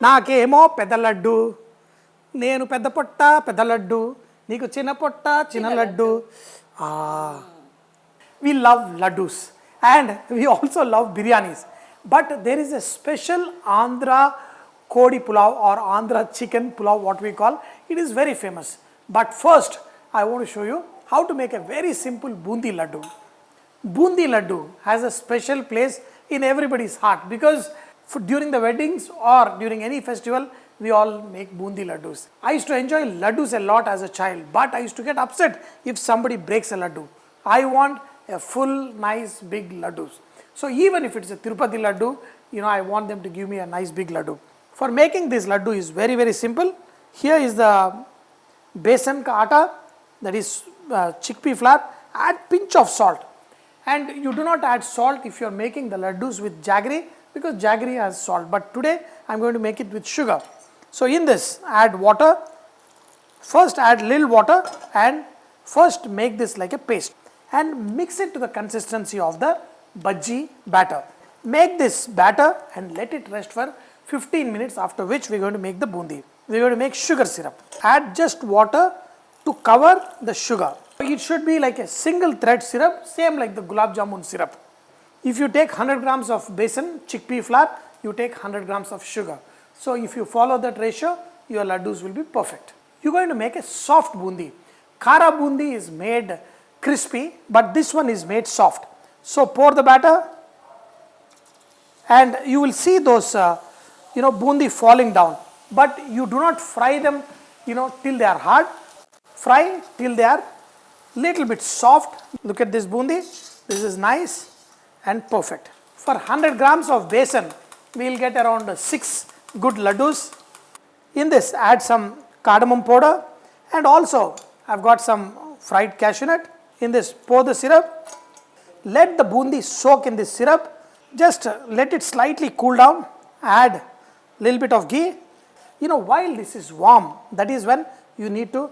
నాకేమో పెద్ద లడ్డు, నేను పెద్ద పొట్ట పెద్ద లడ్డు, నీకు చిన్న పొట్ట చిన్న laddu. We love laddus and we also love biryanis. But there is a special Andhra Kodi Pulao or Andhra chicken pulao, what we call. It is very famous. But first, I want to show you how to make a very simple Boondi laddu. Boondi laddu has a special place in everybody's heart because during the weddings or during any festival, we all make Boondi laddus. I used to enjoy laddus a lot as a child, but I used to get upset if somebody breaks a laddu. I want a full, nice, big laddus. So even if it's a Tirupati laddu, I want them to give me a nice big laddu. For making this laddu is very, very simple. Here is the Besan ka atta, that is chickpea flour. Add pinch of salt. And you do not add salt if you are making the laddus with jaggery because jaggery has salt. But today I am going to make it with sugar. So in this, add water. First add little water and first make this like a paste and mix it to the consistency of the bhaji batter. Make this batter and let it rest for 15 minutes, after which we are going to make the bundi. We are going to make sugar syrup. Add just water to cover the sugar. It should be like a single thread syrup, same like the gulab jamun syrup. If you take 100 grams of besan, chickpea flour, you take 100 grams of sugar. So if you follow that ratio, your laddus will be perfect. You are going to make a soft bundi. Khara bundi is made crispy, but this one is made soft. So pour the batter and you will see those bundi falling down. But you do not fry them till they are hard. Fry till they are little bit soft. Look at this bundi. This is nice and perfect. For 100 grams of besan, we will get around 6 good laddus. In this, add some cardamom powder and also I have got some fried cashew nut. In this, pour the syrup. Let the bundi soak in this syrup. Just let it slightly cool down. Add little bit of ghee. While this is warm, that is when you need to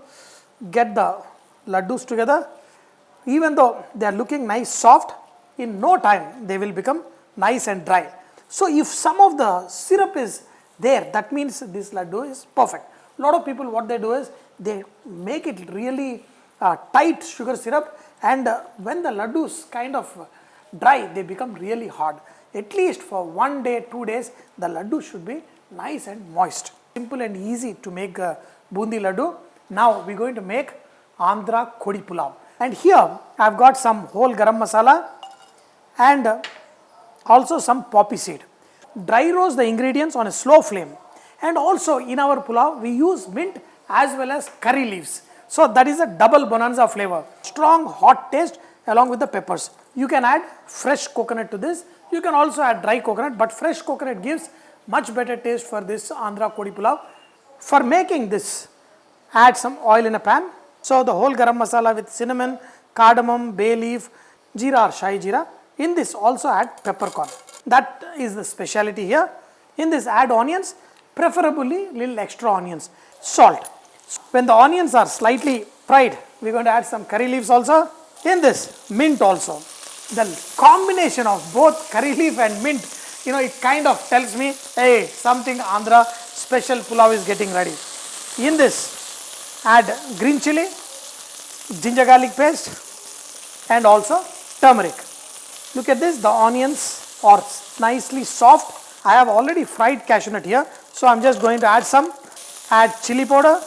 get the laddus together. Even though they are looking nice soft, in no time they will become nice and dry. So if some of the syrup is there, that means this laddu is perfect. A lot of people, what they do is they make it really tight sugar syrup, and when the laddus kind of dry, they become really hard. At least for 1 day, 2 days, the laddu should be nice and moist. Simple and easy to make bundi laddu. Now we are going to make Andhra Kodi Pulao. And here I have got some whole garam masala and also some poppy seed. Dry roast the ingredients on a slow flame. And also in our pulao, we use mint as well as curry leaves. So that is a double bonanza flavor. Strong hot taste along with the peppers. You can add fresh coconut to this. You can also add dry coconut, but fresh coconut gives much better taste for this Andhra Kodi Pulao. For making this, add some oil in a pan. So the whole garam masala with cinnamon, cardamom, bay leaf, jeera or shahi jeera. In this also add peppercorn. That is the speciality here. In this add onions, preferably little extra onions. Salt. When the onions are slightly fried, we are going to add some curry leaves also. In this, mint also. The combination of both curry leaf and mint, it kind of tells me, hey, something Andhra special pulao is getting ready. In this, add green chili, ginger garlic paste and also turmeric. Look at this, the onions are nicely soft. I have already fried cashew nut here, so I am just going to add chili powder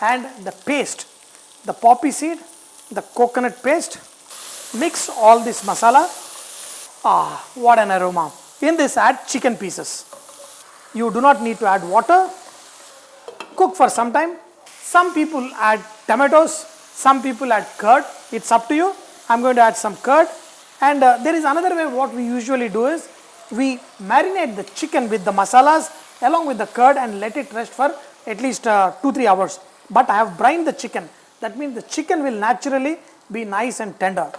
and the paste, the poppy seed, the coconut paste. Mix all this masala. What an aroma. In this, add chicken pieces. You do not need to add water. Cook for some time. Some people add tomatoes, some people add curd. It's up to you. I'm going to add some curd. And there is another way. What we usually do is we marinate the chicken with the masalas along with the curd and let it rest for at least 2-3 hours. But I have brined the chicken. That means the chicken will naturally be nice and tender.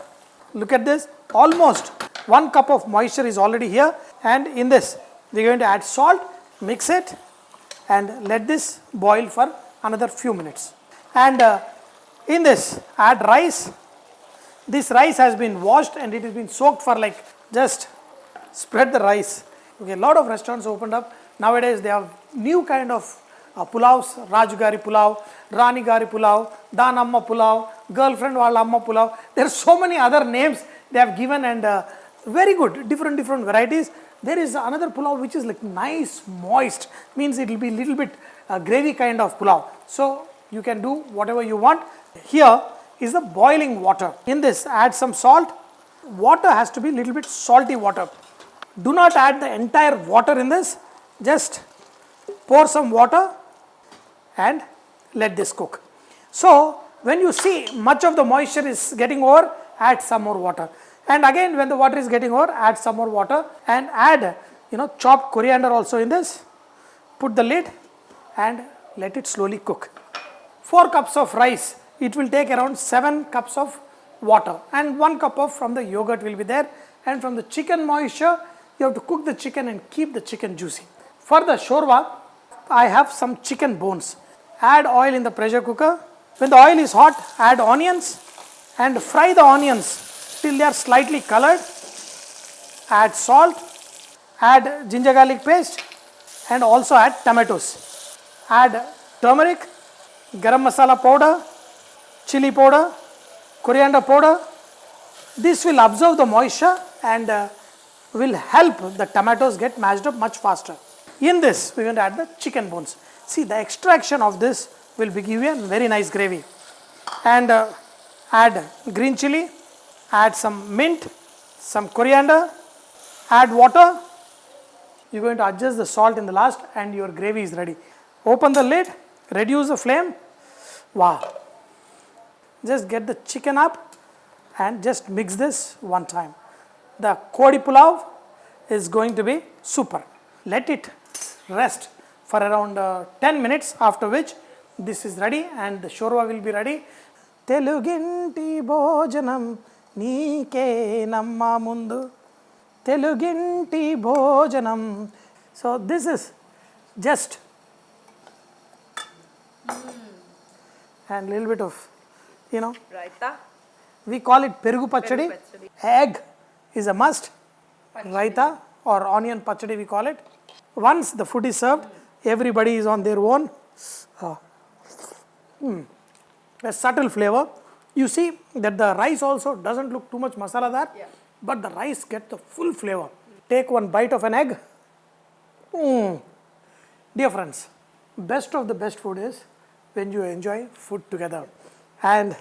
Look at this. Almost 1 cup of moisture is already here. And in this, we are going to add salt, mix it and let this boil for another few minutes. And in this, add rice. This rice has been washed and it has been soaked for just spread the rice. Okay, a lot of restaurants opened up Nowadays they have new kind of pulaus, Rajugari Pulao, Rani Gari Pulao, Dan Amma Pulao, Girlfriend Wala Amma Pulao. There are so many other names they have given, and very good, different varieties. There is another pulao which is like nice, moist, means it will be little bit gravy kind of pulao. So you can do whatever you want. Here is the boiling water. In this, add some salt. Water has to be little bit salty water. Do not add the entire water in this. Just pour some water and let this cook. So when you see much of the moisture is getting over, add some more water. And again, when the water is getting over, add some more water and add, chopped coriander also in this. Put the lid and let it slowly cook. 4 cups of rice, it will take around 7 cups of water, and 1 cup of from the yogurt will be there. And from the chicken moisture, you have to cook the chicken and keep the chicken juicy. For the shorva, I have some chicken bones. Add oil in the pressure cooker. When the oil is hot, add onions and fry the onions till they are slightly colored. Add salt, add ginger garlic paste, and also add tomatoes. Add turmeric, garam masala powder, chili powder, coriander powder. This will absorb the moisture and will help the tomatoes get mashed up much faster. In this, we are going to add the chicken bones. See, the extraction of this will give you a very nice gravy. And add green chili, add some mint, some coriander, add water. You are going to adjust the salt in the last and your gravy is ready. Open the lid, reduce the flame. Wow. Just get the chicken up and just mix this one time. The Kodi Pulao is going to be super. Let it rest for around 10 minutes, after which this is ready and the shorva will be ready. Teluginti bhojanam Nike namma mundu. Teluginti bhojanam. So this is just and little bit of, Raita. We call it perugu pachadi. Egg is a must. Raita or onion pachadi we call it. Once the food is served, everybody is on their own. A subtle flavor. You see that the rice also doesn't look too much masala there, but the rice gets the full flavor. Take one bite of an egg. Dear friends, best of the best food is when you enjoy food together. And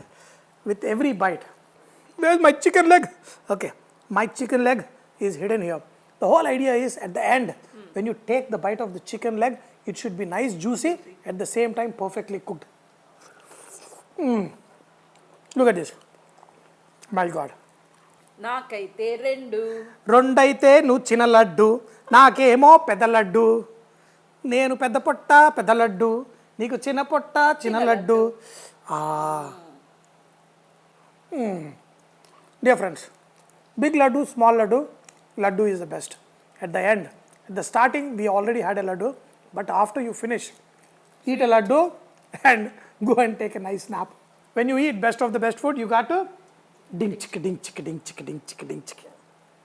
with every bite, where's my chicken leg? Okay, my chicken leg is hidden here. The whole idea is at the end, when you take the bite of the chicken leg, it should be nice, juicy, at the same time perfectly cooked. Look at this. My God. నాకైతే రెండైతే నువ్వు చిన్న లడ్డు, నాకేమో పెద్ద లడ్డు. నేను పెద్ద పొట్ట పెద్ద లడ్డు, నీకు చిన్న పొట్ట చిన్న laddu. Dear friends, big laddu, small laddu, laddu is the best. At the end, at the starting, we already had a laddu, but after you finish, eat a laddu and go and take a nice nap. When you eat best of the best food, you got to ding chicka ding chicka ding chicka ding chicka ding chicka.